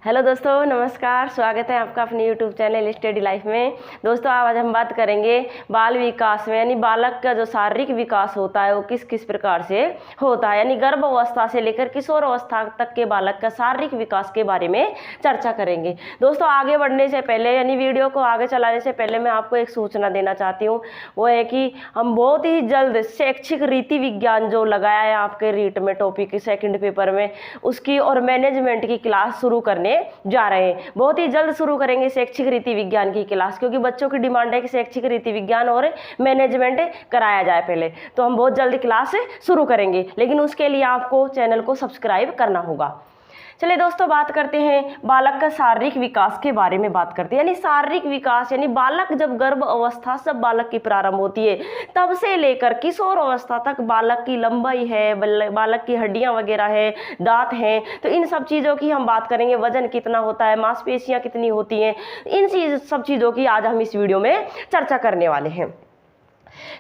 Hello दोस्तों, नमस्कार। स्वागत है आपका अपने यूट्यूब चैनल स्टडी लाइफ में। दोस्तों, आज हम बात करेंगे बाल विकास में, यानी बालक का जो शारीरिक विकास होता है वो किस किस प्रकार से होता है। यानी गर्भ अवस्था से लेकर किशोर अवस्था तक के बालक का शारीरिक विकास के बारे में चर्चा करेंगे। दोस्तों, आगे बढ़ने से पहले यानी वीडियो को आगे चलाने से पहले मैं आपको एक सूचना देना चाहती हूँ। वो है कि हम बहुत ही जल्द शैक्षिक रीति विज्ञान जो लगाया है आपके रीट में टॉपिक सेकंड पेपर में, उसकी और मैनेजमेंट की क्लास शुरू करने जा रहे हैं। बहुत ही जल्द शुरू करेंगे शैक्षिक रीति विज्ञान की क्लास, क्योंकि बच्चों की डिमांड है कि शैक्षिक रीति विज्ञान और मैनेजमेंट कराया जाए पहले। तो हम बहुत जल्द क्लास शुरू करेंगे, लेकिन उसके लिए आपको चैनल को सब्सक्राइब करना होगा। चलिए दोस्तों, बात करते हैं बालक का शारीरिक विकास के बारे में बात करते हैं। यानी शारीरिक विकास यानी बालक जब गर्भ अवस्था सब बालक की प्रारंभ होती है तब से लेकर किशोर अवस्था तक बालक की लंबाई है, बालक की हड्डियां वगैरह है, दांत हैं, तो इन सब चीज़ों की हम बात करेंगे। वजन कितना होता है, मांसपेशियां कितनी होती हैं, इन सब चीज़ों की आज हम इस वीडियो में चर्चा करने वाले हैं।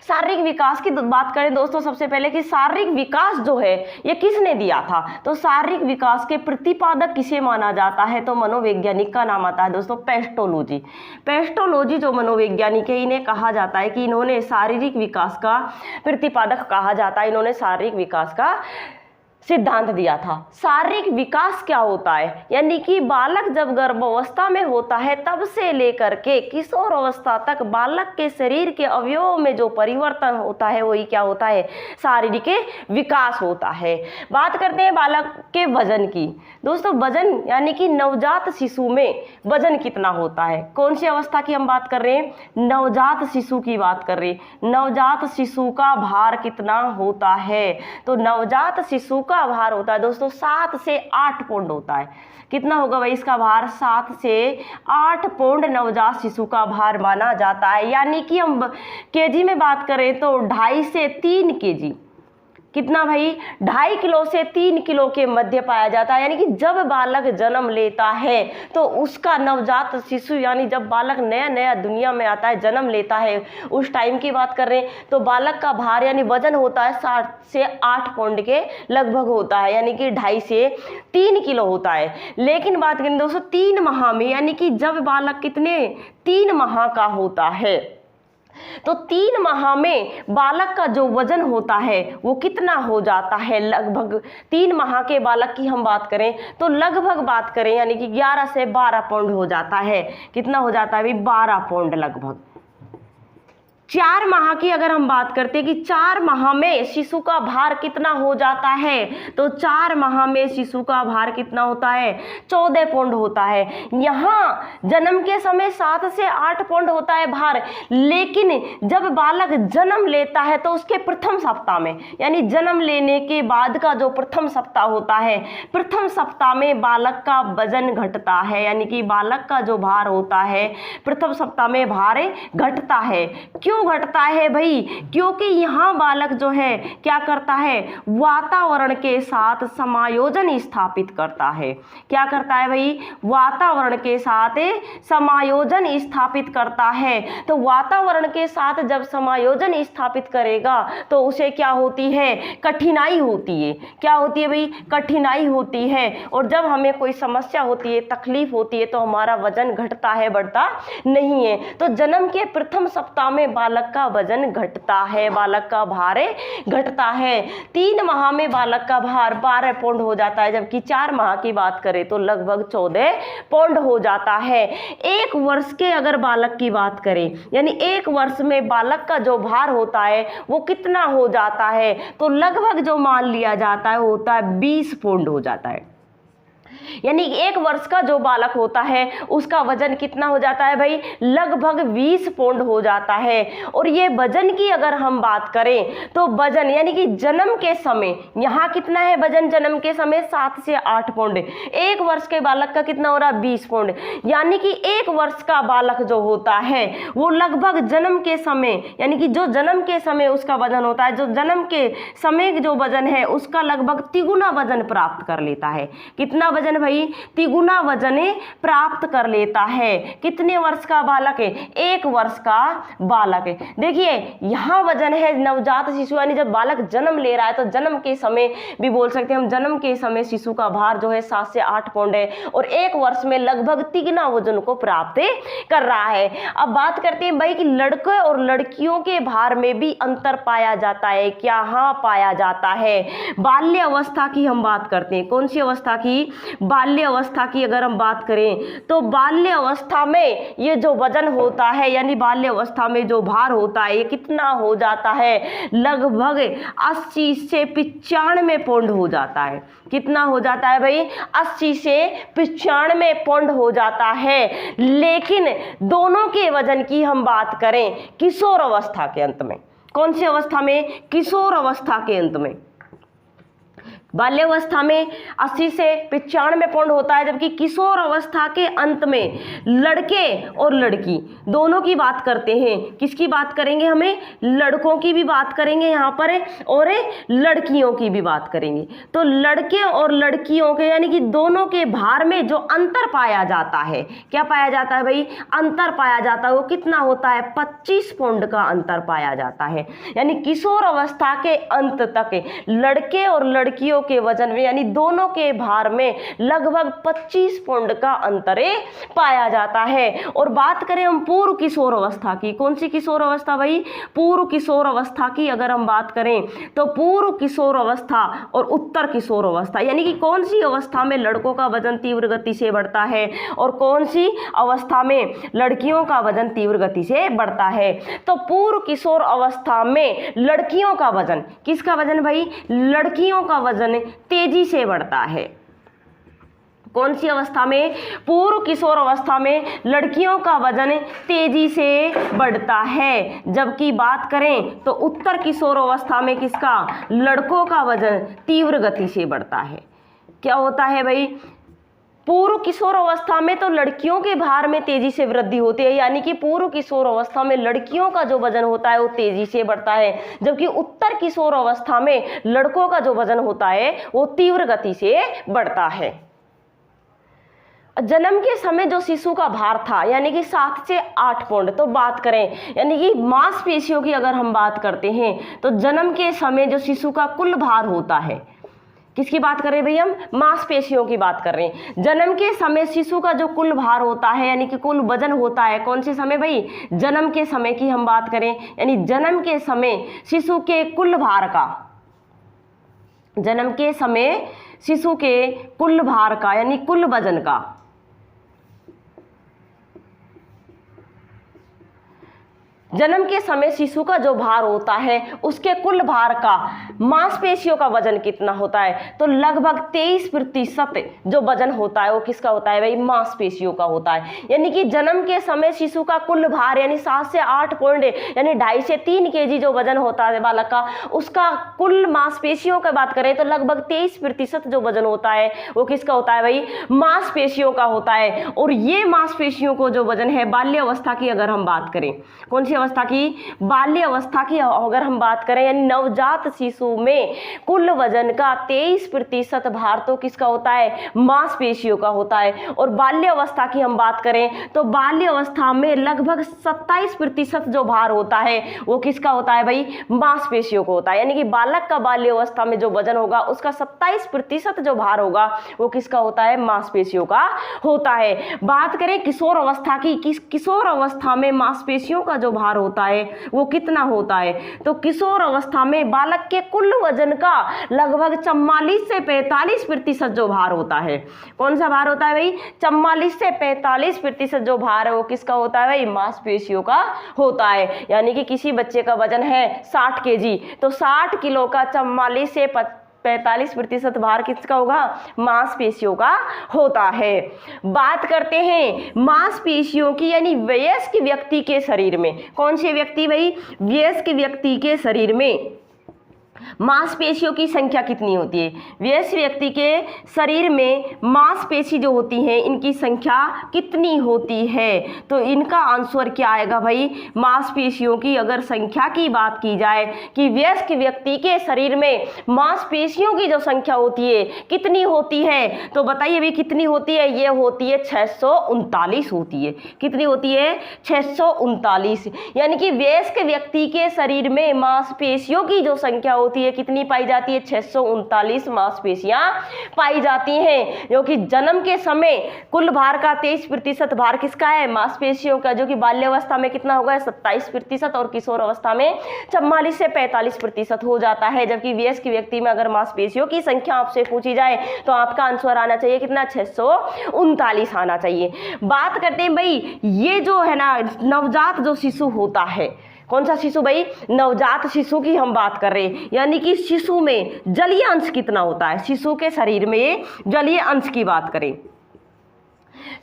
शारीरिक विकास की बात करें दोस्तों, सबसे पहले कि शारीरिक विकास जो है ये किसने दिया था। तो शारीरिक विकास के प्रतिपादक किसे माना जाता है, तो मनोवैज्ञानिक का नाम आता है दोस्तों, पेस्टोलॉजी। पेस्टोलॉजी जो मनोवैज्ञानिक है, इन्हें कहा जाता है कि इन्होंने शारीरिक विकास का प्रतिपादक कहा जाता है, इन्होंने शारीरिक विकास का सिद्धांत दिया था। शारीरिक विकास क्या होता है, यानी कि बालक जब गर्भावस्था में होता है तब से लेकर के किशोर अवस्था तक बालक के शरीर के अवयवों में जो परिवर्तन होता है वही क्या होता है, शारीरिक विकास होता है। बात करते हैं बालक के वजन की। दोस्तों, वजन यानी कि नवजात शिशु में वजन कितना होता है। कौन सी अवस्था की हम बात कर रहे हैं, नवजात शिशु की बात कर रहे हैं। नवजात शिशु का भार कितना होता है, तो नवजात शिशु का भार होता है दोस्तों 7 से 8 पाउंड होता है। कितना होगा भाई इसका भार, 7 से 8 पाउंड नवजात शिशु का भार माना जाता है। यानी कि हम केजी में बात करें तो 2.5 से 3 केजी, कितना भाई, 2.5 किलो से 3 किलो के मध्य पाया जाता है। यानी कि जब बालक जन्म लेता है तो उसका नवजात शिशु यानी जब बालक नया नया दुनिया में आता है, जन्म लेता है, उस टाइम की बात कर रहे हैं, तो बालक का भार यानी वजन होता है 7 से 8 पाउंड के लगभग होता है, यानी कि 2.5 से 3 किलो होता है। लेकिन बात करें दोस्तों 3 माह में, यानी कि जब बालक कितने 3 माह का होता है, तो 3 माह में बालक का जो वजन होता है वो कितना हो जाता है, लगभग 3 माह के बालक की हम बात करें तो लगभग बात करें यानी कि 11 से 12 पाउंड हो जाता है। कितना हो जाता है भाई, 12 पाउंड लगभग। 4 माह की अगर हम बात करते हैं कि 4 माह में शिशु का भार कितना हो जाता है, तो 4 माह में शिशु का भार कितना होता है, 14 पाउंड होता है। यहाँ जन्म के समय 7 से 8 पाउंड होता है भार, लेकिन जब बालक जन्म लेता है तो उसके प्रथम सप्ताह में, यानी जन्म लेने के बाद का जो प्रथम सप्ताह होता है, प्रथम सप्ताह में बालक का वजन घटता है। यानी कि बालक का जो भार होता है प्रथम सप्ताह में भार घटता है। क्यों घटता है भाई, क्योंकि यहाँ बालक जो है क्या करता है, वातावरण के साथ समायोजन स्थापित करता है। क्या करता है भाई, वातावरण के साथ समायोजन स्थापित करता है। तो वातावरण के साथ जब समायोजन स्थापित करेगा तो उसे क्या होती है, कठिनाई होती है। क्या होती है भाई, कठिनाई होती है। और जब हमें कोई समस्या होती है, तकलीफ होती है, तो हमारा वजन घटता है, बढ़ता नहीं है। तो जन्म के प्रथम सप्ताह में बालक का वजन घटता है, बालक का भार घटता है। 3 माह में बालक का भार 12 पाउंड हो जाता है, जबकि 4 माह की बात करें तो लगभग 14 पाउंड हो जाता है। 1 वर्ष के अगर बालक की बात करें, यानी 1 वर्ष में बालक का जो भार होता है वो कितना हो जाता है, तो लगभग जो मान लिया जाता है वो होता है 20 पाउंड हो जाता है। यानी 1 वर्ष का जो बालक होता है उसका वजन कितना हो जाता है भाई, लगभग 20 पाउंड हो जाता है। और ये वजन की अगर हम बात करें तो वजन यानी कि जन्म के समय यहाँ कितना है वजन, जन्म के समय 7 से 8 पाउंड। 1 वर्ष के बालक का कितना हो रहा है, 20 पाउंड। यानी कि 1 वर्ष का बालक जो होता है वो लगभग जन्म के समय, यानी कि जो जन्म के समय उसका वजन होता है, जो जन्म के समय जो वजन है उसका लगभग तिगुना वजन प्राप्त कर लेता है। कितना वजन भाई, तिगुना वजन प्राप्त कर लेता है। कितने वर्ष का बालक है? 1 वर्ष का बालक है। देखिए यहाँ वजन है नवजात शिशु, यानी जब बालक जन्म ले रहा है तो जन्म के समय भी बोल सकते हैं हम, जन्म के समय शिशु का भार जो है 7 से 8 पाउंड है और 1 वर्ष में लगभग तिगुना वजन को प्राप्त कर रहा है। अब बात करते हैं भाई कि लड़के और लड़कियों के भार में भी अंतर पाया जाता है क्या? हाँ पाया जाता है। बाल्य अवस्था की हम बात करते हैं। कौन सी अवस्था की? बाल्य अवस्था की अगर हम बात करें तो बाल्य अवस्था में ये जो वजन होता है, यानी बाल्य अवस्था में जो भार होता है, ये कितना हो जाता है? लगभग 80 से 95 पाउंड हो जाता है। कितना हो जाता है भाई? 80 से 95 पाउंड हो जाता है। लेकिन दोनों के वजन की हम बात करें किशोर अवस्था के अंत में। कौन सी अवस्था में? किशोर अवस्था के अंत में। बाल्यावस्था में 80 से 95 पाउंड होता है, जबकि किशोर अवस्था के अंत में लड़के और लड़की दोनों की बात करते हैं। किसकी बात करेंगे? हमें लड़कों की भी बात करेंगे यहाँ पर और लड़कियों की भी बात करेंगे। तो लड़के और लड़कियों के यानी कि दोनों के भार में जो अंतर पाया जाता है, क्या पाया जाता है भाई? अंतर पाया जाता है। वो कितना होता है? 25 पाउंड का अंतर पाया जाता है। यानी किशोर अवस्था के अंत तक लड़के और लड़कियों के वजन में यानी दोनों के भार में लगभग 25 पाउंड का अंतर पाया जाता है। और बात करें हम पूर्व किशोर अवस्था की। कौन सी किशोर अवस्था भाई? पूर्व किशोर अवस्था की अगर हम बात करें तो पूर्व किशोर अवस्था और उत्तर किशोर अवस्था, यानी कि कौन सी अवस्था में लड़कों का वजन तीव्र गति से बढ़ता है और कौन सी अवस्था में लड़कियों का वजन तीव्र गति से बढ़ता है। तो पूर्व किशोर अवस्था में लड़कियों का वजन, किसका वजन भाई? लड़कियों का वजन तेजी से बढ़ता है। कौन सी अवस्था में? पूर्व किशोर अवस्था में लड़कियों का वजन तेजी से बढ़ता है। जबकि बात करें तो उत्तर किशोर अवस्था में किसका? लड़कों का वजन तीव्र गति से बढ़ता है। क्या होता है भाई? पूर्व किशोर अवस्था में तो लड़कियों के भार में तेजी से वृद्धि होती है, यानी कि पूर्व किशोर अवस्था में लड़कियों का जो वजन होता है वो तेजी से बढ़ता है, जबकि उत्तर किशोर अवस्था में लड़कों का जो वजन होता है वो तीव्र गति से बढ़ता है। जन्म के समय जो शिशु का भार था यानी कि 7 से 8 पाउंड, तो बात करें यानी कि मांसपेशियों की अगर हम बात करते हैं तो जन्म के समय जो शिशु का कुल भार होता है, किसकी बात कर रहे हैं भाई? हम मांसपेशियों की बात कर रहे हैं। जन्म के समय शिशु का जो कुल भार होता है यानी कि कुल वजन होता है, कौन से समय भाई? जन्म के समय की हम बात करें, यानी जन्म के समय शिशु के कुल भार का, जन्म के समय शिशु के कुल भार का यानी कुल वजन का, जन्म के समय शिशु का जो भार होता है उसके कुल भार का मांसपेशियों का वजन कितना होता है? तो लगभग 23% जो वजन होता है वो किसका होता है भाई? मांसपेशियों का होता है। यानी कि जन्म के समय शिशु का कुल भार यानी 7 से 8 पाउंड यानी 2.5 से 3 kg जो वजन होता है बालक का, उसका कुल मांसपेशियों की बात करें तो लगभग 23% जो वजन होता है वो किसका होता है भाई? मांसपेशियों का होता है। और ये मांसपेशियों को जो वजन है बाल्य अवस्था की अगर हम बात करें, कौन सी अवस्था की? बाल्य अवस्था की अगर हम बात करें यानी नवजात शिशु में कुल वजन का 23% भार तो किसका होता है? मांसपेशियों का होता है। और बाल्य अवस्था की हम बात करें तो बाल्य अवस्था में लगभग 27% जो भार होता है वो किसका होता है भाई? मांसपेशियों को होता है। यानी कि बालक का बाल्य अवस्था में जो वजन होगा उसका 27% जो भार होगा वो किसका होता है? मांसपेशियों का होता है। बात करें किशोर अवस्था की, किशोर अवस्था में मांसपेशियों का जो भार होता है वो कितना होता है? तो किशोर अवस्था में बालक के कुल वजन का लगभग 44 से 45% जो भार होता है, कौन सा भार होता है भाई? 44 से 45% जो भार है वो किसका होता है भाई? मांसपेशियों का होता है। यानी कि किसी बच्चे का वजन है 60 kg तो 60 किलो का 44 से 45% भार किसका होगा? मांसपेशियों का होता है। बात करते हैं मांसपेशियों की यानी वयस्क व्यक्ति के शरीर में। कौन से व्यक्ति भाई? वयस्क व्यक्ति के शरीर में मांसपेशियों की संख्या कितनी होती है? वयस्क व्यक्ति के शरीर में मांसपेशी जो होती हैं इनकी संख्या कितनी होती है? तो इनका आंसर क्या आएगा भाई? मांसपेशियों की अगर संख्या की बात की जाए कि वयस्क व्यक्ति के शरीर में मांसपेशियों की जो संख्या होती है कितनी होती है, तो बताइए भाई कितनी होती है? ये होती है 639 होती है। कितनी होती है? 639। यानी कि वयस्क व्यक्ति के शरीर में मांसपेशियों की जो संख्या होती है कितनी पाई जाती है? 639 मांसपेशियां पाई जाती हैं, जो कि जन्म के समय कुल भार का 23% भार किसका है? मांसपेशियों का, जो कि बाल्यावस्था में कितना होगा? 27% और किशोर अवस्था में 44 से 45% हो जाता है। जबकि वयस्क व्यक्ति में अगर मांसपेशियों की संख्या आपसे पूछी जाए तो आपका आंसर आना चाहिए कितना? 639 आना चाहिए। बात करते हैं भाई ये जो है ना नवजात जो शिशु होता है, कौन सा शिशु भाई? नवजात शिशु की हम बात कर रहे हैं। यानी कि शिशु में जलीय अंश कितना होता है? शिशु के शरीर में जलीय अंश की बात करें,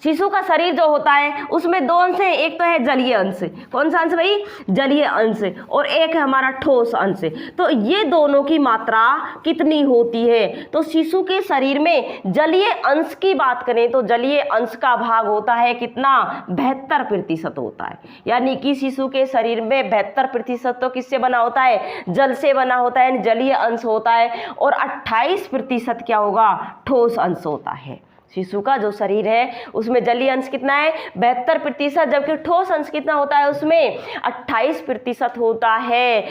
शिशु का शरीर जो होता है उसमें दो अंश हैं, एक तो है जलीय अंश। कौन सा अंश भाई? जलीय अंश। और एक है हमारा ठोस अंश। तो ये दोनों की मात्रा कितनी होती है? तो शिशु के शरीर में जलीय अंश की बात करें तो जलीय अंश का भाग होता है कितना? 72% होता है। यानी कि शिशु के शरीर में 72% तो किससे बना होता है? जल से बना होता है, जलीय अंश होता है। और 28% क्या होगा? ठोस अंश होता है। शिशु का जो शरीर है उसमें जलीय अंश कितना है? 72%, जबकि ठोस अंश कितना होता है? उसमें 28% होता है।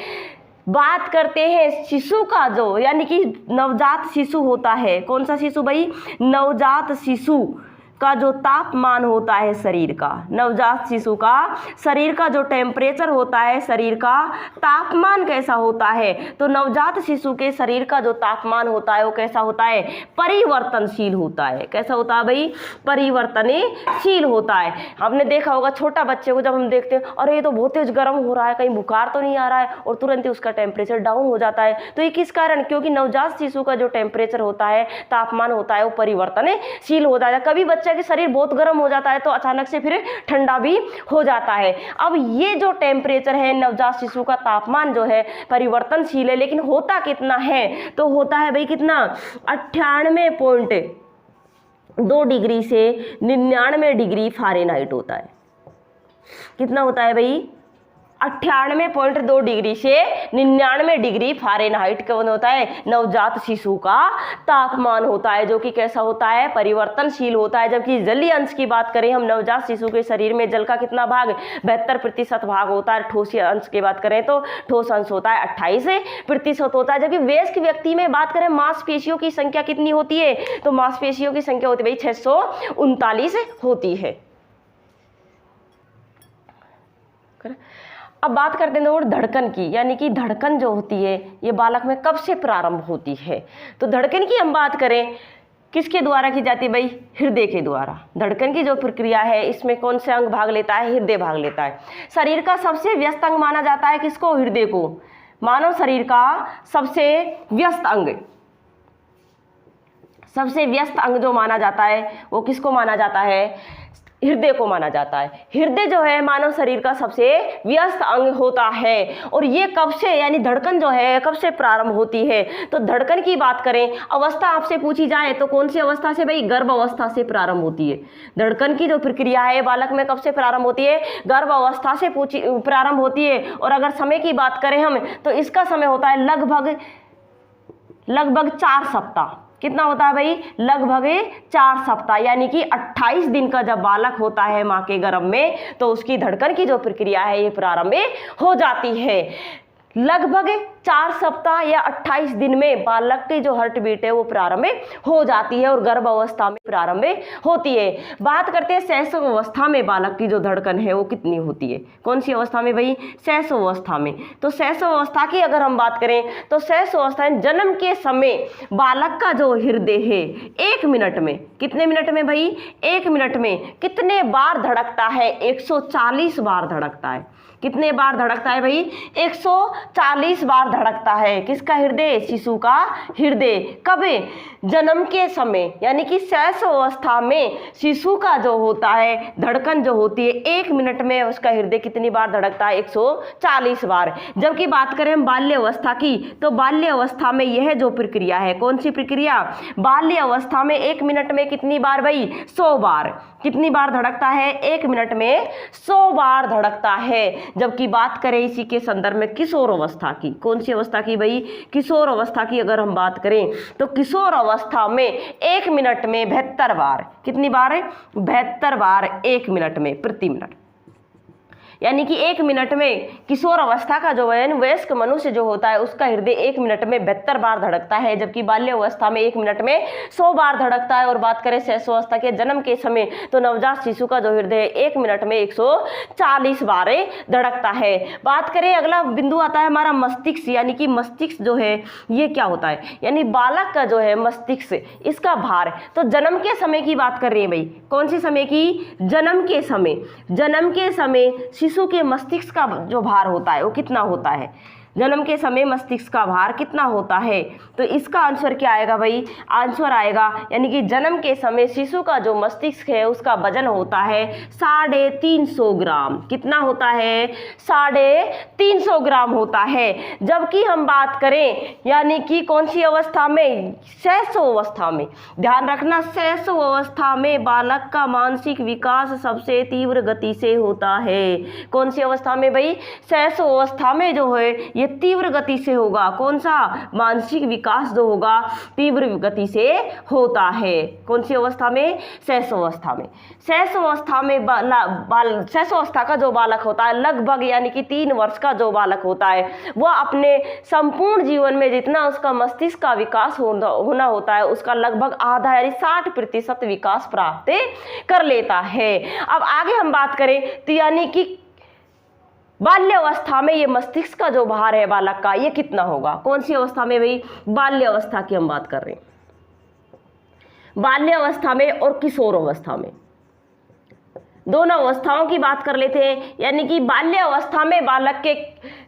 बात करते हैं शिशु का जो यानी कि नवजात शिशु होता है, कौन सा शिशु भाई? नवजात शिशु का जो तापमान होता है शरीर का, नवजात शिशु का शरीर का जो टेम्परेचर होता है, शरीर का तापमान कैसा होता है? तो नवजात शिशु के शरीर का जो तापमान होता है वो कैसा होता है? परिवर्तनशील होता है। कैसा होता है भाई? परिवर्तनशील होता है। हमने देखा होगा छोटा बच्चे को जब हम देखते हैं अरे ये तो बहुत तेज गर्म हो रहा है, कहीं बुखार तो नहीं आ रहा है, और तुरंत ही उसका टेम्परेचर डाउन हो जाता है। तो ये किस कारण? क्योंकि नवजात शिशु का जो टेम्परेचर होता है, तापमान होता है, वो परिवर्तनशील हो जाता है। कभी बच्चा कि शरीर बहुत गर्म हो जाता है तो अचानक से फिर ठंडा भी हो जाता है। अब ये जो टेम्परेचर है नवजात शिशु का तापमान जो है परिवर्तनशील है, लेकिन होता कितना है? तो होता है भाई कितना? 98.2 डिग्री से 99 डिग्री फ़ारेनहाइट होता है। कितना होता है भाई? 98.2 डिग्री से 99 डिग्री फ़ारेनहाइट कौन होता है? नवजात शिशु का तापमान होता है, जो कि कैसा होता है? परिवर्तनशील होता है। जबकि जलीय अंश की बात करें हम, नवजात शिशु के शरीर में जल का कितना भाग? 72% भाग होता है। ठोस अंश की बात करें तो ठोस अंश होता है 28% होता है। जबकि वयस्क व्यक्ति में बात करें मांसपेशियों की संख्या कितनी होती है? तो मांसपेशियों की संख्या होती है भाई 639 होती है। अब बात करते हैं और धड़कन की, यानी कि धड़कन जो होती है ये बालक में कब से प्रारंभ होती है? तो धड़कन की हम बात करें किसके द्वारा की जाती है भाई? हृदय के द्वारा। धड़कन की जो प्रक्रिया है इसमें कौन से अंग भाग लेता है? हृदय भाग लेता है। शरीर का सबसे व्यस्त अंग माना जाता है किसको? हृदय को। मानव शरीर का सबसे व्यस्त अंग, सबसे व्यस्त अंग जो माना जाता है वो किसको माना जाता है? हृदय को माना जाता है। हृदय जो है मानव शरीर का सबसे व्यस्त अंग होता है। और ये कब से, यानी धड़कन जो है कब से प्रारंभ होती है? तो धड़कन की बात करें, अवस्था आपसे पूछी जाए तो कौन सी अवस्था से भाई? गर्भ अवस्था से प्रारंभ होती है। धड़कन की जो प्रक्रिया है बालक में कब से प्रारंभ होती है? गर्भ अवस्था से प्रारंभ होती है। और अगर समय की बात करें हम तो इसका समय होता है लगभग 4 सप्ताह। कितना होता है भाई? लगभग 4 सप्ताह। यानी कि 28 दिन का जब बालक होता है माँ के गर्भ में तो उसकी धड़कन की जो प्रक्रिया है ये प्रारंभ हो जाती है। लगभग 4 सप्ताह या 28 दिन में बालक की जो हार्ट बीट है वो प्रारंभ हो जाती है और गर्भ अवस्था में प्रारंभ होती है। बात करते हैं शैशव अवस्था में बालक की जो धड़कन है वो कितनी होती है? कौन सी अवस्था में भाई? शैशव अवस्था में। तो शैशव अवस्था की अगर हम बात करें तो शैशव अवस्था में जन्म के समय बालक का जो हृदय है 1 मिनट में, कितने मिनट में भाई? 1 मिनट में कितने बार धड़कता है? 140 बार धड़कता है। कितने बार धड़कता है भाई? 140 बार धड़कता है? किसका हृदय? शिशु का हृदय। कब? जन्म के समय, यानी कि शैशवावस्था में शिशु का जो होता है धड़कन जो होती है 1 मिनट में उसका हृदय कितनी बार धड़कता है? 140 बार। जबकि बात करें हम बाल्य अवस्था की, तो बाल्य अवस्था में यह जो प्रक्रिया है, कौन सी प्रक्रिया? बाल्य अवस्था में 1 मिनट में कितनी बार भाई? 100 बार। कितनी बार धड़कता है? 1 मिनट में 100 बार धड़कता है। जबकि बात करें इसी के संदर्भ में किशोर अवस्था की, कौन सी अवस्था की भाई? किशोर अवस्था की अगर हम बात करें तो किशोर अवस्था में 1 मिनट में 72 बार। कितनी बार? 72 बार 1 मिनट में, प्रति मिनट। यानी कि 1 मिनट में किशोर अवस्था का जो है वयस्क मनुष्य जो होता है उसका हृदय 1 मिनट में 72 बार धड़कता है, जबकि बाल्य अवस्था में 1 मिनट में 100 बार धड़कता है। और बात करें शैशवावस्था के जन्म के समय, तो नवजात शिशु का जो हृदय 1 मिनट में 140 बार धड़कता है। बात करें, अगला बिंदु आता है हमारा मस्तिष्क, यानी कि मस्तिष्क जो है ये क्या होता है? यानी बालक का जो है मस्तिष्क, इसका भार। तो जन्म के समय की बात कर रही है भाई, कौन सी समय की? जन्म के समय। जन्म के समय शिशु के मस्तिष्क का जो भार होता है वो कितना होता है? जन्म के समय मस्तिष्क का भार कितना होता है? तो इसका आंसर क्या आएगा भाई? आंसर आएगा, यानी कि जन्म के समय शिशु का जो मस्तिष्क है उसका वजन होता है 350 ग्राम। कितना होता है? 350 ग्राम होता है। जबकि हम बात करें यानी कि कौन सी अवस्था में? शैशवावस्था में। ध्यान रखना, शैशवावस्था में बालक का मानसिक विकास सबसे तीव्र गति से होता है। कौन सी अवस्था में भाई? शैशवावस्था में जो है ये तीव्र गति से होगा। कौन सा? मानसिक विकास जो होगा तीव्र गति से होता है। कौन सी अवस्था में? शैशवावस्था में। शैशवावस्था में शैशवावस्था का जो बालक होता है लगभग, यानी कि 3 वर्ष का जो बालक होता है वह अपने संपूर्ण जीवन में जितना उसका मस्तिष्क का विकास होना होता है उसका लगभग आधा, यानी 60% विकास प्राप्त कर लेता है। अब आगे हम बात करें तो यानी कि बाल्य अवस्था में ये मस्तिष्क का जो भार है बालक का ये कितना होगा? कौन सी अवस्था में भाई? बाल्य अवस्था की हम बात कर रहे हैं। बाल्य अवस्था में और किशोर अवस्था में, दोनों अवस्थाओं की बात कर लेते हैं। यानी कि बाल्य अवस्था में बालक के,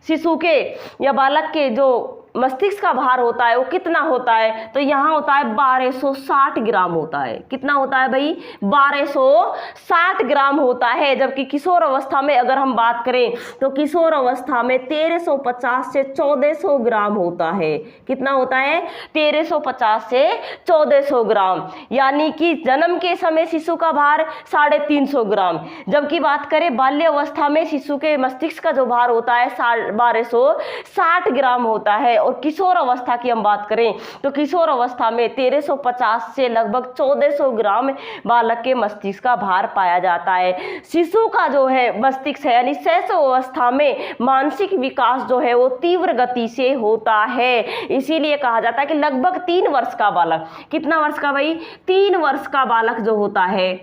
शिशु के या बालक के जो मस्तिष्क का भार होता है वो कितना होता है? तो यहाँ होता है 1260 ग्राम होता है। कितना होता है भाई? 1260 ग्राम होता है। जबकि किशोर अवस्था में अगर हम बात करें तो किशोर अवस्था में 1350 से 1400 ग्राम होता है। कितना होता है? 1350 से 1400 ग्राम। यानी कि जन्म के समय शिशु का भार 350 ग्राम। जबकि बात करें बाल्य अवस्था में शिशु के मस्तिष्क का जो भार होता है 1260 ग्राम होता है। और किशोर अवस्था की हम बात करें तो किशोर अवस्था में 1350 से लगभग 1400 ग्राम बालक के मस्तिष्क का भार पाया जाता है। शिशु का जो है मस्तिष्क है यानी शैशवावस्था में मानसिक विकास जो है वो तीव्र गति से होता है। इसीलिए कहा जाता है कि लगभग 3 वर्ष का बालक, कितना वर्ष का भाई? 3 वर्ष का बालक जो होता है,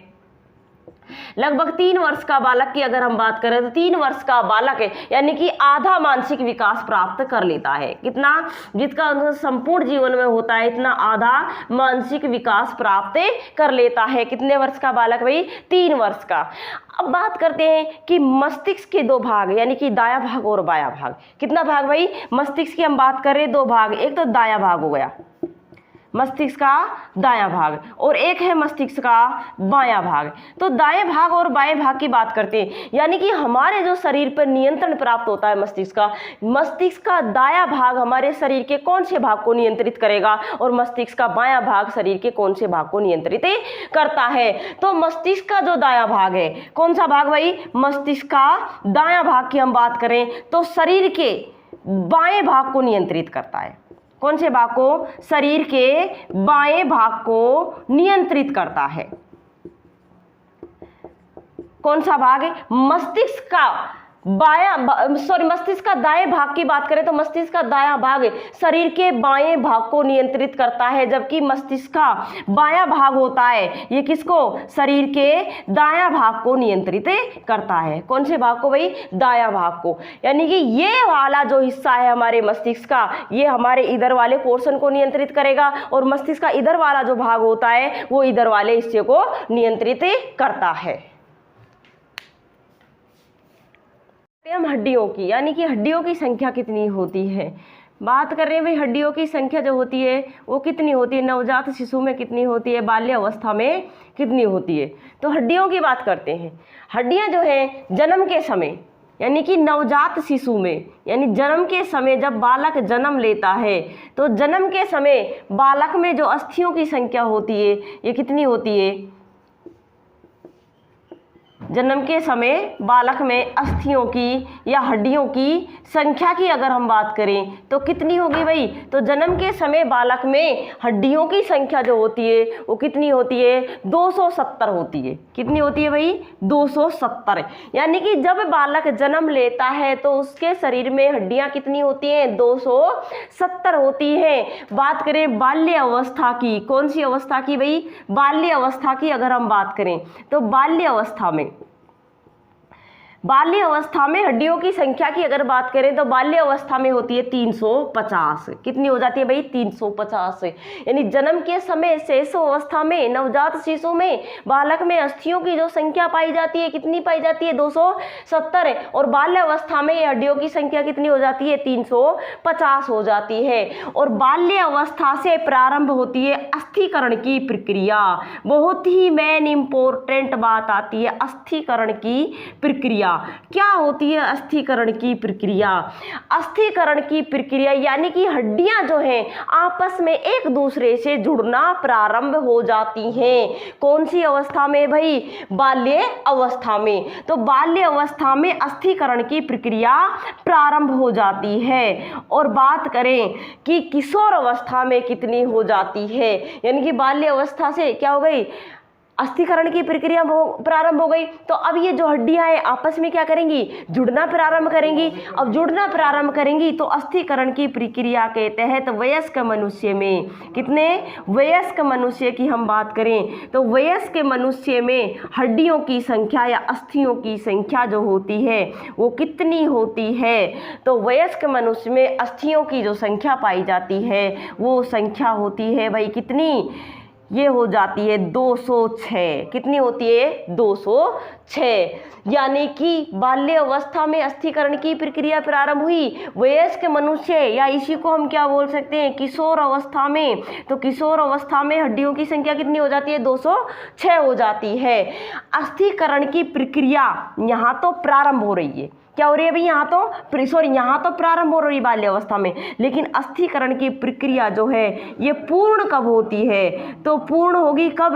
लगभग 3 वर्ष का बालक की अगर हम बात करें तो 3 वर्ष का बालक है यानी कि आधा मानसिक विकास प्राप्त कर लेता है। कितना? जितना संपूर्ण जीवन में होता है इतना आधा मानसिक विकास प्राप्त कर लेता है। कितने वर्ष का बालक भाई? 3 वर्ष का। अब बात करते हैं कि मस्तिष्क के 2 भाग, यानी कि दायां भाग और बायां भाग। कितना भाग भाई? मस्तिष्क की हम बात करें 2 भाग, एक तो दायां भाग हो गया मस्तिष्क का दायां भाग, और एक है मस्तिष्क का बायां भाग। तो दाएं भाग और बाएं भाग की बात करते हैं, यानी कि हमारे जो शरीर पर नियंत्रण प्राप्त होता है मस्तिष्क का दायां भाग हमारे शरीर के कौन से भाग को नियंत्रित करेगा और मस्तिष्क का बायां भाग शरीर के कौन से भाग को नियंत्रित करता है। तो मस्तिष्क का जो दायां भाग है, कौन सा भाग भाई? मस्तिष्क का दायां भाग की हम बात करें तो शरीर के बाएं भाग को नियंत्रित करता है। कौन से भाग को? शरीर के बाएं भाग को नियंत्रित करता है। कौन सा भाग है? मस्तिष्क का मस्तिष्क का दाएं भाग की बात करें तो मस्तिष्क का दायां भाग शरीर के बाएं भाग को नियंत्रित करता है, जबकि मस्तिष्क का बायां भाग होता है ये किसको? शरीर के दायां भाग को नियंत्रित करता है। कौन से भाग को भाई? दायां भाग को। यानी कि ये वाला जो हिस्सा है हमारे मस्तिष्क का ये हमारे इधर वाले पोर्शन को नियंत्रित करेगा और मस्तिष्क का इधर वाला जो भाग होता है वो इधर वाले हिस्से को नियंत्रित करता है। हम हड्डियों की, यानी कि हड्डियों की संख्या कितनी होती है? बात कर रहे हैं भाई हड्डियों की संख्या जो होती है वो कितनी होती है, नवजात शिशु में कितनी होती है, बाल्य अवस्था में कितनी होती है। तो हड्डियों की बात करते हैं। हड्डियां जो है जन्म के समय यानी कि नवजात शिशु में, यानी जन्म के समय जब बालक जन्म लेता है तो जन्म के समय बालक में जो अस्थियों की संख्या होती है ये कितनी होती है, जन्म के समय बालक में अस्थियों की या हड्डियों की संख्या की अगर हम बात करें तो कितनी होगी भाई, तो जन्म के समय बालक में हड्डियों की संख्या जो होती है वो कितनी होती है, 270 होती है। कितनी होती है भाई, 270। यानी कि जब बालक जन्म लेता है तो उसके शरीर में हड्डियां कितनी होती हैं, 270 होती हैं। बात करें बाल्य अवस्था की, कौन सी अवस्था की भाई, बाल्य अवस्था की अगर हम बात करें तो बाल्य अवस्था में हड्डियों की संख्या की अगर बात करें तो बाल्य अवस्था में होती है 350। कितनी हो जाती है भाई, 350। यानी जन्म के समय शैशव अवस्था में नवजात शिशु में बालक में अस्थियों की जो संख्या पाई जाती है कितनी पाई जाती है, 270। और बाल्य अवस्था में ये हड्डियों की संख्या कितनी हो जाती है, 350 हो जाती है। और बाल्य अवस्था से प्रारंभ होती है अस्थिकरण की प्रक्रिया। बहुत ही मेन इंपॉर्टेंट बात आती है अस्थिकरण की प्रक्रिया। क्या होती है अस्थिकरण की प्रक्रिया, अस्थिकरण की प्रक्रिया यानी कि हड्डियां जो हैं आपस में एक दूसरे से जुड़ना प्रारंभ हो जाती हैं। कौन सी अवस्था में भाई, बाल्य अवस्था में। तो बाल्य अवस्था में अस्थिकरण की प्रक्रिया प्रारंभ हो जाती है। और बात करें कि किशोर अवस्था में कितनी हो जाती है, यानी कि बाल्य अवस्था से क्या हो गई, अस्थिकरण की प्रक्रिया प्रारंभ हो गई। तो अब ये जो हड्डियां हैं आपस में क्या करेंगी, जुड़ना प्रारंभ करेंगी। अब जुड़ना प्रारंभ करेंगी तो अस्थिकरण की प्रक्रिया के तहत वयस्क मनुष्य में, कितने, वयस्क मनुष्य की हम बात करें तो वयस्क मनुष्य में हड्डियों की संख्या या अस्थियों की संख्या जो होती है वो कितनी होती है, तो वयस्क मनुष्य में अस्थियों की जो संख्या पाई जाती है वो संख्या होती है भाई कितनी, ये हो जाती है 206। कितनी होती है, 206। यानी कि बाल्य अवस्था में अस्थिकरण की प्रक्रिया प्रारंभ हुई, वयस्क मनुष्य या इसी को हम क्या बोल सकते हैं, किशोर अवस्था में। तो किशोर अवस्था में हड्डियों की संख्या कितनी हो जाती है, 206 हो जाती है। अस्थिकरण की प्रक्रिया यहाँ तो प्रारंभ हो रही है, क्या हो रही है भाई, यहाँ तो प्रारंभ हो रही है बाल्य अवस्था में, लेकिन अस्थिकरण की प्रक्रिया जो है ये पूर्ण कब होती है, तो पूर्ण होगी कब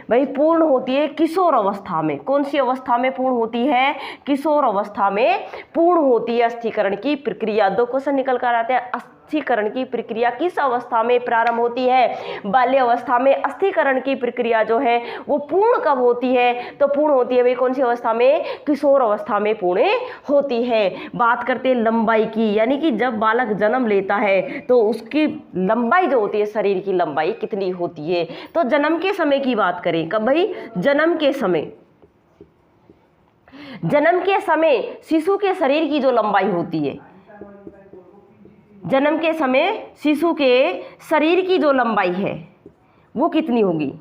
भाई, पूर्ण होती है किशोर अवस्था में। कौन सी अवस्था में पूर्ण होती है, किशोर अवस्था में पूर्ण होती है अस्थिकरण की प्रक्रिया। 2 क्वेश्चन निकल कर आते हैं, अस्थिकरण की प्रक्रिया किस अवस्था में प्रारंभ होती है, बाल्य अवस्था में। अस्थिकरण की प्रक्रिया जो है वो पूर्ण कब होती है, तो पूर्ण होती है भाई कौन सी अवस्था में, किशोर अवस्था में पूर्ण होती है। बात करते हैं लंबाई की, यानी कि जब बालक जन्म लेता है तो उसकी लंबाई जो होती है, शरीर की लंबाई कितनी होती है। तो जन्म के समय की बात करें, कब भाई, जन्म के समय। जन्म के समय शिशु के शरीर की जो लंबाई होती है, जन्म के समय शिशु के शरीर की जो लंबाई है वो कितनी होगी,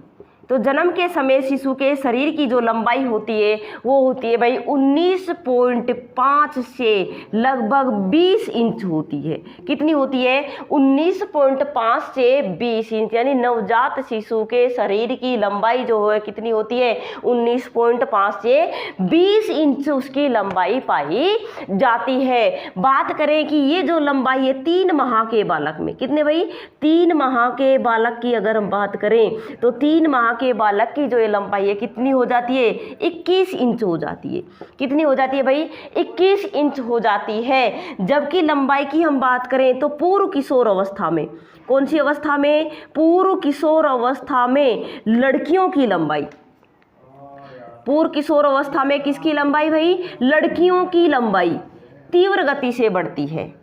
तो जन्म के समय शिशु के शरीर की जो लंबाई होती है वो होती है भाई 19.5 से लगभग 20 इंच होती है। कितनी होती है, 19.5 से 20 इंच। यानी नवजात शिशु के शरीर की लंबाई जो है कितनी होती है, 19.5 से 20 इंच उसकी लंबाई पाई जाती है। बात करें कि ये जो लंबाई है 3 माह के बालक में, कितने भाई, 3 माह के बालक की अगर हम बात करें तो 3 माह के बालक की जो ये लंबाई है कितनी हो जाती है, 21 इंच हो जाती है। कितनी हो जाती है भाई, 21 इंच हो जाती है। जबकि लंबाई की हम बात करें तो पूर्व किशोर अवस्था में, कौन सी अवस्था में, पूर्व किशोर अवस्था में लड़कियों की लंबाई, पूर्व किशोर अवस्था में किसकी लंबाई भाई, लड़कियों की लंबाई तीव्र गति से बढ़ती है।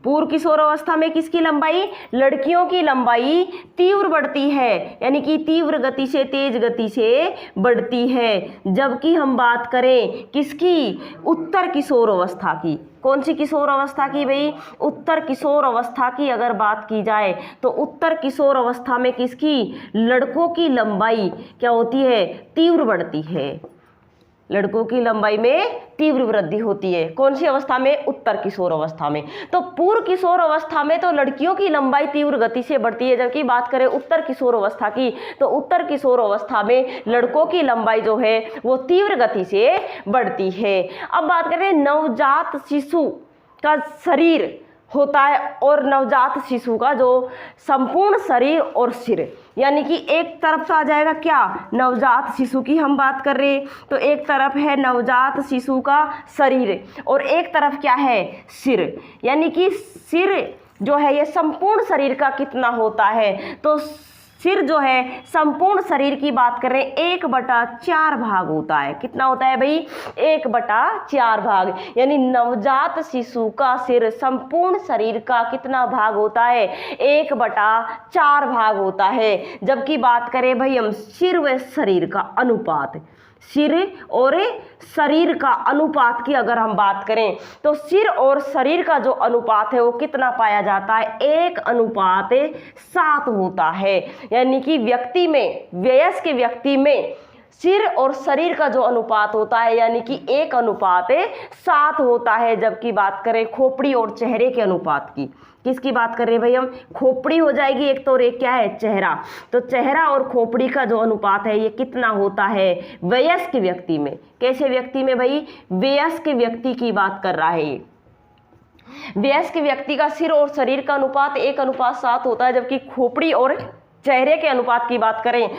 पूर्व किशोर अवस्था में किसकी लंबाई, लड़कियों की लंबाई तीव्र बढ़ती है, यानी कि तीव्र गति से, तेज गति से बढ़ती है। जबकि हम बात करें किसकी, उत्तर किशोर अवस्था की, कौन सी किशोर अवस्था की भाई, उत्तर किशोर अवस्था की अगर बात की जाए तो उत्तर किशोर अवस्था में किसकी, लड़कों की लंबाई क्या होती है, तीव्र बढ़ती है। लड़कों की लंबाई में तीव्र वृद्धि होती है। कौन सी अवस्था में? उत्तर किशोर अवस्था में। तो पूर्व किशोर अवस्था में तो लड़कियों की लंबाई तीव्र गति से बढ़ती है, जबकि बात करें उत्तर किशोर अवस्था की तो उत्तर किशोर अवस्था में लड़कों की लंबाई जो है वो तीव्र गति से बढ़ती है। अब बात करें नवजात शिशु का शरीर होता है और नवजात शिशु का जो संपूर्ण शरीर और सिर, यानी कि एक तरफ से आ जाएगा क्या? नवजात शिशु की हम बात कर रहे हैं तो एक तरफ है नवजात शिशु का शरीर और एक तरफ क्या है? सिर। यानी कि सिर जो है ये संपूर्ण शरीर का कितना होता है? तो सिर जो है संपूर्ण शरीर की बात करें 1/4 भाग होता है। कितना होता है भाई? 1/4 भाग। यानी नवजात शिशु का सिर संपूर्ण शरीर का कितना भाग होता है? 1/4 भाग होता है। जबकि बात करें भाई हम सिर व शरीर का अनुपात, सिर और शरीर का अनुपात की अगर हम बात करें तो सिर और शरीर का जो अनुपात है वो कितना पाया जाता है? 1:7 होता है। यानी कि व्यक्ति में, वयस्क व्यक्ति में सिर और शरीर का जो अनुपात होता है यानी कि 1:7 होता है। जबकि बात करें खोपड़ी और चेहरे के अनुपात की, किसकी बात कर रहे हैं भाई हम? खोपड़ी हो जाएगी एक तो, और एक क्या है? चेहरा। तो चेहरा और खोपड़ी का जो अनुपात है ये कितना होता है वयस्क व्यक्ति में? कैसे व्यक्ति में भाई? वयस्क व्यक्ति की बात कर रहा है। वयस्क व्यक्ति का सिर और शरीर का अनुपात 1:7 होता है, जबकि खोपड़ी और चेहरे के अनुपात की बात करें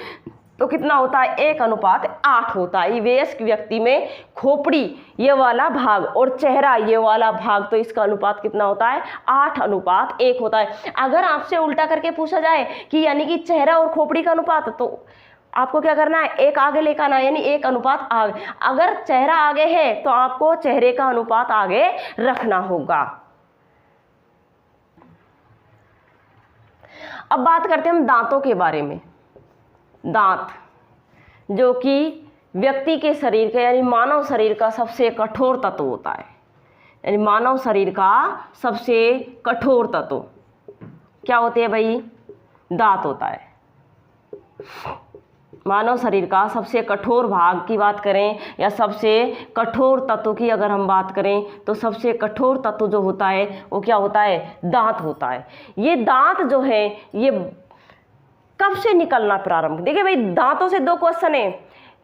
तो कितना होता है? 1:8 होता है। वयस्क व्यक्ति में खोपड़ी ये वाला भाग और चेहरा ये वाला भाग, तो इसका अनुपात कितना होता है? 8:1 होता है। अगर आपसे उल्टा करके पूछा जाए कि यानी कि चेहरा और खोपड़ी का अनुपात, तो आपको क्या करना है? एक आगे लेकर आना, यानी 1:8 आगे। अगर चेहरा आगे है तो आपको चेहरे का अनुपात आगे रखना होगा। अब बात करते हैं हम दांतों के बारे में। दांत जो कि व्यक्ति के शरीर का यानी मानव शरीर का सबसे कठोर तत्व होता है, यानी मानव शरीर का सबसे कठोर तत्व क्या होते हैं भाई? दांत होता है। मानव शरीर का सबसे कठोर भाग की बात करें या सबसे कठोर तत्व की अगर हम बात करें तो सबसे कठोर तत्व जो होता है वो क्या होता है? दांत होता है। ये दांत जो है ये कब से निकलना प्रारंभ? देखिए भाई दांतों से 2 क्वेश्चन है।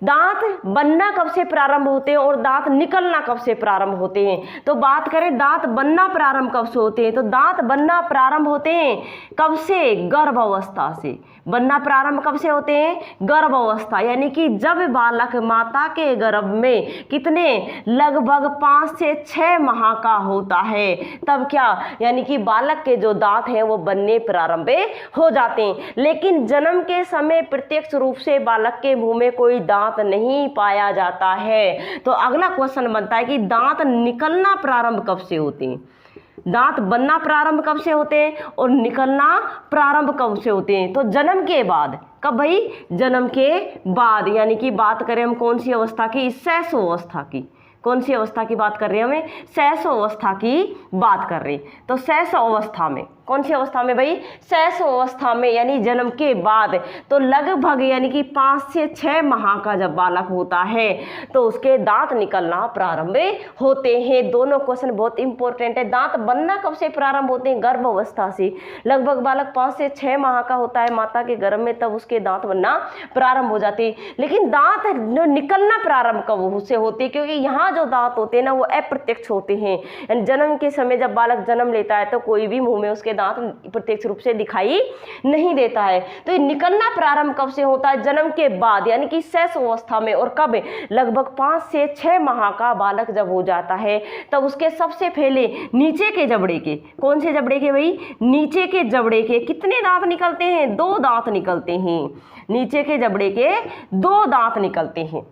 दांत बनना कब से प्रारंभ होते हैं और दांत निकलना कब से प्रारंभ होते हैं। तो बात करें दांत बनना प्रारंभ कब से होते हैं, तो दांत बनना प्रारंभ होते हैं कब से? गर्भ अवस्था से। बनना प्रारंभ कब से होते हैं? गर्भ अवस्था। यानी कि जब बालक माता के गर्भ में कितने लगभग 5 से 6 माह का होता है तब क्या, यानी कि बालक के जो दांत हैं वो बनने प्रारंभ हो जाते हैं। लेकिन जन्म के समय प्रत्यक्ष रूप से बालक के मुंह में कोई दांत नहीं पाया जाता है। तो अगला क्वेश्चन बनता है कि दांत निकलना प्रारंभ कब से होते हैं? दांत बनना प्रारंभ कब से होते हैं और निकलना प्रारंभ कब से होते हैं? तो जन्म के बाद। कब भाई? जन्म के बाद। यानी कि बात करें हम कौन सी अवस्था की? शैशव अवस्था की। कौन सी अवस्था की बात कर रहे हैं? हमें शैशव अवस्था की बात कर रहे हैं। तो शैशव अवस्था में, कौन सी अवस्था में भाई? शैशव अवस्था में, यानी जन्म के बाद। तो लगभग यानी कि 5 से 6 माह का जब बालक होता है तो उसके दांत निकलना प्रारंभ होते हैं। दोनों क्वेश्चन बहुत इंपॉर्टेंट है। दांत बनना कब से प्रारंभ होते हैं? गर्भ अवस्था से। लगभग बालक 5 से 6 माह का होता है माता के गर्भ में, तब उसके दांत बनना प्रारंभ हो जाते हैं। लेकिन दांत निकलना प्रारंभ कब से होते हैं? क्योंकि यहाँ जो दांत होते हैं ना वो अप्रत्यक्ष होते हैं। जन्म के समय जब बालक जन्म लेता है तो कोई भी मुंह में उसके दांत प्रत्यक्ष रूप से दिखाई नहीं देता है। तो ये निकलना प्रारंभ कब से होता है? जन्म के बाद, यानी कि शैशव अवस्था में। और कब? लगभग 5 से 6 माह का बालक जब हो जाता है तब उसके सबसे पहले नीचे के जबड़े के, कौन से जबड़े के भाई? नीचे के जबड़े के कितने दांत निकलते हैं? 2 दांत निकलते हैं। नीचे के जबड़े के 2 दांत निकलते हैं।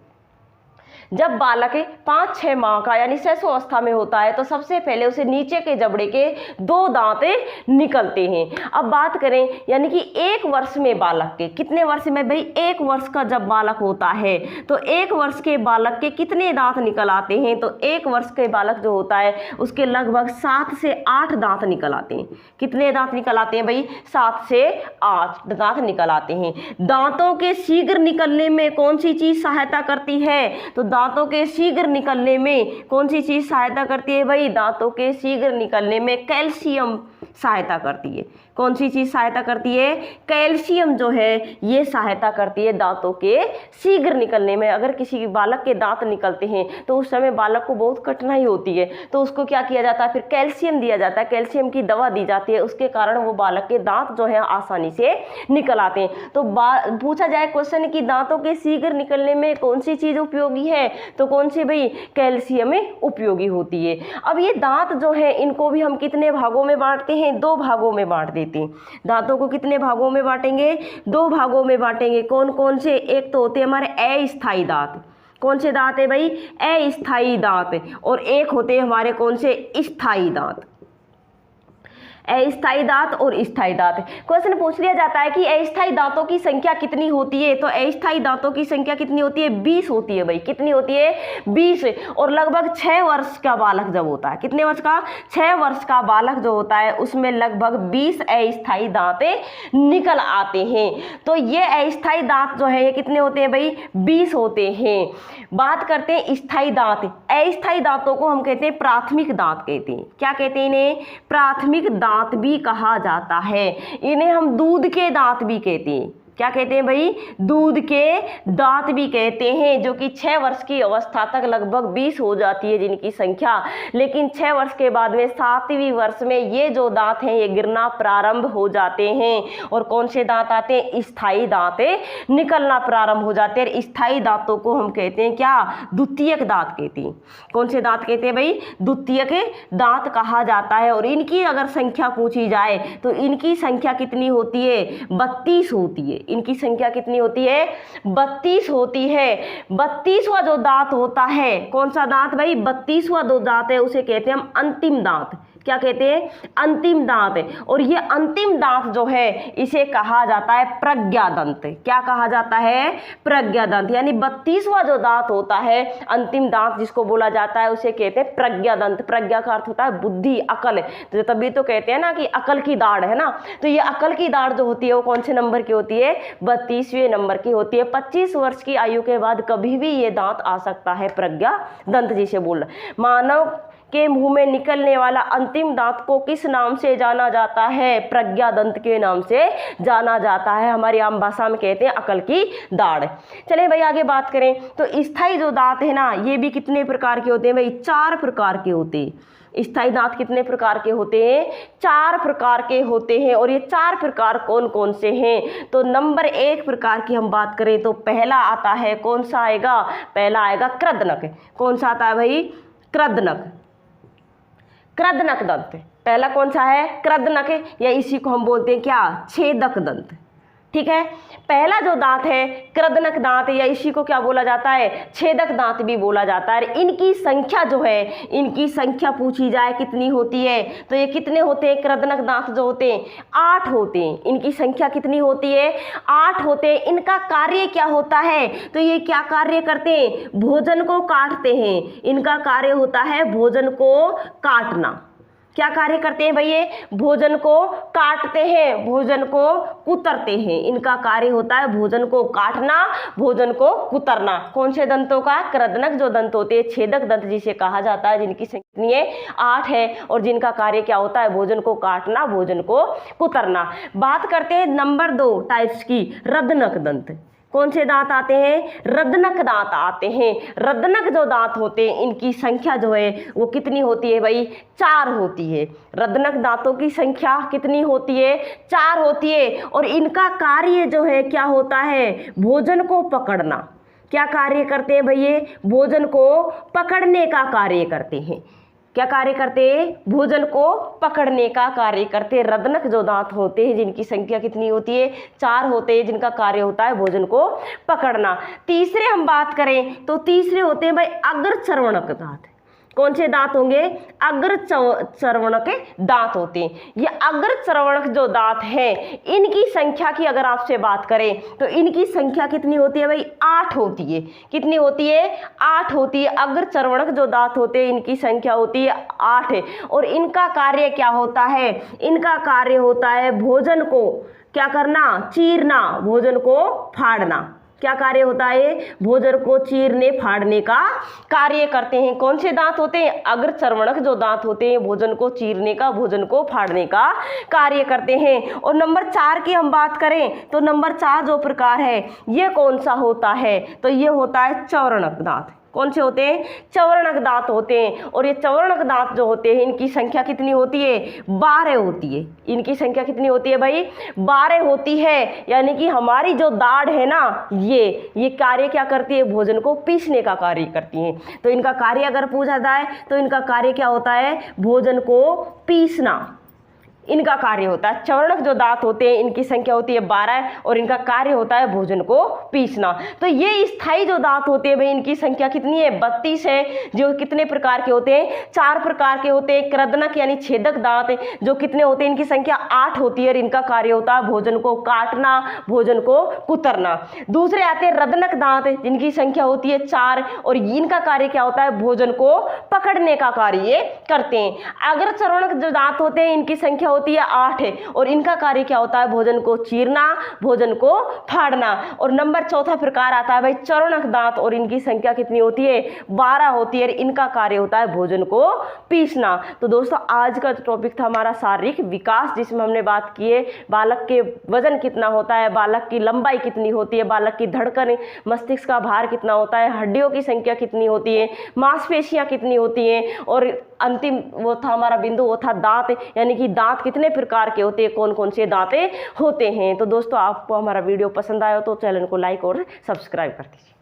जब बालक 5-6 माह का यानी शैशव अवस्था में होता है तो सबसे पहले उसे नीचे के जबड़े के 2 दांत निकलते हैं। अब बात करें यानी कि 1 वर्ष में बालक के कितने वर्ष में भाई? 1 वर्ष का जब बालक होता है तो 1 वर्ष के बालक के कितने दांत निकल आते हैं? तो 1 वर्ष के बालक जो होता है उसके लगभग 7 से 8 दांत निकल आते हैं। कितने दांत निकल आते हैं भाई? 7 से 8 दांत निकल आते हैं। दांतों के शीघ्र निकलने में कौन सी चीज सहायता करती है? तो दांतों के शीघ्र निकलने में कौन सी चीज सहायता करती है भाई? दांतों के शीघ्र निकलने में कैल्शियम सहायता करती है। कौन सी चीज सहायता करती है? कैल्शियम जो है ये सहायता करती है दांतों के शीघ्र निकलने में। अगर किसी बालक के दांत निकलते हैं तो उस समय बालक को बहुत कठिनाई होती है, तो उसको क्या किया जाता है? फिर कैल्शियम दिया जाता है, कैल्शियम की दवा दी जाती है, उसके कारण वो बालक के दांत जो है आसानी से निकल आते हैं। तो पूछा जाए क्वेश्चन कि दांतों के शीघ्र निकलने में कौन सी चीज उपयोगी है, तो कौन सी भाई? कैल्शियम उपयोगी होती है। अब ये दांत जो है इनको भी हम कितने भागों में बांटते हैं? 2 भागों में बांट देते हैं। दांतों को कितने भागों में बांटेंगे? 2 भागों में बांटेंगे। कौन कौन से? एक तो होते हैं हमारे अस्थायी दांत। कौन से दांत है भाई? अस्थायी दांत। और एक होते हैं हमारे कौन से? स्थायी दांत। अस्थायी दांत और स्थायी दांत। क्वेश्चन पूछ लिया जाता है कि अस्थायी दांतों की संख्या कितनी होती है, तो अस्थायी दांतों की संख्या कितनी होती है? 20 होती है भाई। कितनी होती है? 20। और लगभग 6 वर्ष का बालक जब होता है, कितने वर्ष का? 6 वर्ष का बालक जो होता है उसमें लगभग 20 अस्थायी दांत निकल आते हैं। तो ये अस्थायी दांत जो है ये कितने होते हैं भाई? 20 होते हैं। बात करते हैं स्थायी दांत। अस्थायी दांतों को हम कहते हैं प्राथमिक दांत कहते हैं। क्या कहते हैं इन्हें? प्राथमिक दांत भी कहा जाता है। इन्हें हम दूध के दांत भी कहते हैं। क्या कहते हैं भाई? दूध के दांत भी कहते हैं, जो कि 6 वर्ष की अवस्था तक लगभग 20 हो जाती है जिनकी संख्या। लेकिन 6 वर्ष के बाद में 7वीं वर्ष में ये जो दांत हैं ये गिरना प्रारंभ हो जाते हैं। और कौन से दांत आते हैं? स्थायी दांत निकलना प्रारंभ हो जाते हैं। स्थायी दांतों को हम कहते हैं क्या? द्वितीयक दांत कहते हैं। कौन से दांत कहते हैं भाई? द्वितीयक दांत कहा जाता है। और इनकी अगर संख्या पूछी जाए तो इनकी संख्या कितनी होती है? 32 होती है। इनकी संख्या कितनी होती है? 32 होती है। 32वां जो दांत होता है, कौन सा दांत भाई? 32वां जो दांत है उसे कहते हैं हम अंतिम दांत। क्या कहते हैं? अंतिम दांत। और ये अंतिम दांत जो है इसे कहा जाता है प्रज्ञादंत। क्या कहा जाता है? प्रज्ञादंत। यानी 32वां जो दांत होता है, अंतिम दांत जिसको बोला जाता है, उसे कहते हैं प्रज्ञादंत। प्रज्ञा का अर्थ होता है बुद्धि, अकल। तो तभी तो कहते हैं ना कि अकल की दाढ़ है ना। तो ये अकल की दाढ़ जो होती है वो कौन से नंबर की होती है? 32वें नंबर की होती है। 25 वर्ष की आयु के बाद कभी भी ये दांत आ सकता है, प्रज्ञादंत जिसे बोल। मानव के मुंह में निकलने वाला अंतिम दांत को किस नाम से जाना जाता है? प्रज्ञादंत के नाम से जाना जाता है। हमारी आम भाषा में कहते हैं अकल की दाढ़। चलिए भाई आगे बात करें तो स्थायी जो दांत है ना ये भी कितने प्रकार के होते हैं भाई? 4 प्रकार के होते हैं। स्थायी दांत कितने प्रकार के होते हैं? 4 प्रकार के होते हैं। और ये 4 प्रकार कौन कौन से हैं? तो नंबर 1 प्रकार की हम बात करें तो पहला आता है, कौन सा आएगा? पहला आएगा कृदनक। कौन सा आता है भाई? कृदनक। कृदनक दंत पहला कौन सा है? कृदनक, या इसी को हम बोलते हैं क्या? छेदक दंत। ठीक है, पहला जो दांत है कृदनक दांत, या इसी को क्या बोला जाता है? छेदक दांत भी बोला जाता है। इनकी संख्या जो है, इनकी संख्या पूछी जाए कितनी होती है तो ये कितने होते हैं? कृदनक दांत जो होते हैं 8 होते हैं। इनकी संख्या कितनी होती है? 8 होते हैं। इनका कार्य क्या होता है? तो ये क्या कार्य करते हैं? भोजन को काटते हैं। इनका कार्य होता है भोजन को काटना। क्या कार्य करते हैं भाई? ये भोजन को काटते हैं, भोजन को कुतरते हैं। इनका कार्य होता है भोजन को काटना, भोजन को कुतरना। कौन से दंतों का? कृदनक जो दंत होते हैं, छेदक दंत जिसे कहा जाता है, जिनकी संख्या 8 है और जिनका कार्य क्या होता है? भोजन को काटना, भोजन को कुतरना। बात करते हैं नंबर 2 टाइप्स की, रदनक दंत। कौन से दांत आते हैं? रदनक दांत आते हैं। रदनक जो दांत होते हैं इनकी संख्या जो है वो कितनी होती है भाई? 4 होती है। रदनक दांतों की संख्या कितनी होती है? 4 होती है। और इनका कार्य जो है क्या होता है? भोजन को पकड़ना। क्या कार्य करते हैं भाई? ये भोजन को पकड़ने का कार्य करते हैं। क्या कार्य करते हैं? भोजन को पकड़ने का कार्य करते हैं। रदनक जो दांत होते हैं जिनकी संख्या कितनी होती है? 4 होते हैं, जिनका कार्य होता है भोजन को पकड़ना। तीसरे हम बात करें तो तीसरे होते हैं भाई अग्रचर्वणक दांत। कौन से दांत होंगे? अग्रचर्वणक दांत होते हैं। ये अग्रचर्वणक जो दांत है इनकी संख्या की अगर आपसे बात करें तो इनकी संख्या कितनी होती है भाई? 8 होती है। कितनी होती है? 8 होती है। अग्रचर्वणक जो दांत होते हैं इनकी संख्या होती है 8 है। और इनका कार्य क्या होता है? इनका कार्य होता है भोजन को क्या करना? चीरना, भोजन को फाड़ना। क्या कार्य होता है? भोजन को चीरने फाड़ने का कार्य करते हैं। कौन से दांत होते हैं? अग्रचर्वणक जो दांत होते हैं भोजन को चीरने का, भोजन को फाड़ने का कार्य करते हैं। और नंबर 4 की हम बात करें तो नंबर 4 जो प्रकार है ये कौन सा होता है? तो ये होता है चौवर्णक दांत। कौन से होते हैं? चौवर्णक दांत होते हैं। और ये चौवर्णक दांत जो होते हैं इनकी संख्या कितनी होती है? 12 होती है। इनकी संख्या कितनी होती है भाई? 12 होती है। यानी कि हमारी जो दाढ़ है ना ये कार्य क्या करती है? भोजन को पीसने का कार्य करती है। तो इनका कार्य अगर पूछा जाए तो इनका कार्य क्या होता है? भोजन को पीसना इनका कार्य होता है। चौवर्णक जो दांत होते हैं इनकी संख्या होती है 12 और इनका कार्य होता है भोजन को पीसना। तो ये स्थायी जो दांत होते हैं भाई इनकी संख्या कितनी है? 32 है। जो कितने प्रकार के होते हैं? 4 प्रकार के होते हैं। कृदनक यानी छेदक दांत जो कितने होते हैं? इनकी संख्या 8 होती है और इनका कार्य होता है भोजन को काटना, भोजन को कुतरना। दूसरे आते हैं रदनक दांत जिनकी संख्या होती है 4 और इनका कार्य क्या होता है? भोजन को पकड़ने का कार्य करते हैं। अग्रचर्वणक जो दांत होते हैं इनकी संख्या होती है 8 है और इनका कार्य क्या होता है? भोजन को चीरना, भोजन को फाड़ना। और नंबर 4 प्रकार आता है भाई चौवर्णक दांत और इनकी संख्या कितनी होती है? 12 होती है और इनका कार्य होता है भोजन को पीसना। तो दोस्तों आज का टॉपिक था हमारा शारीरिक विकास, जिसमें हमने बात की है बालक के वजन कितना होता है, बालक की लंबाई कितनी होती है, बालक की धड़कन, मस्तिष्क का भार कितना होता है, हड्डियों की संख्या कितनी होती है, मांसपेशियां कितनी होती हैं। और अंतिम वो था हमारा बिंदु, वो था दांत, यानी कि दांत कितने प्रकार के होते हैं, कौन कौन से दांत होते हैं। तो दोस्तों आपको हमारा वीडियो पसंद आया तो चैनल को लाइक और सब्सक्राइब कर दीजिए।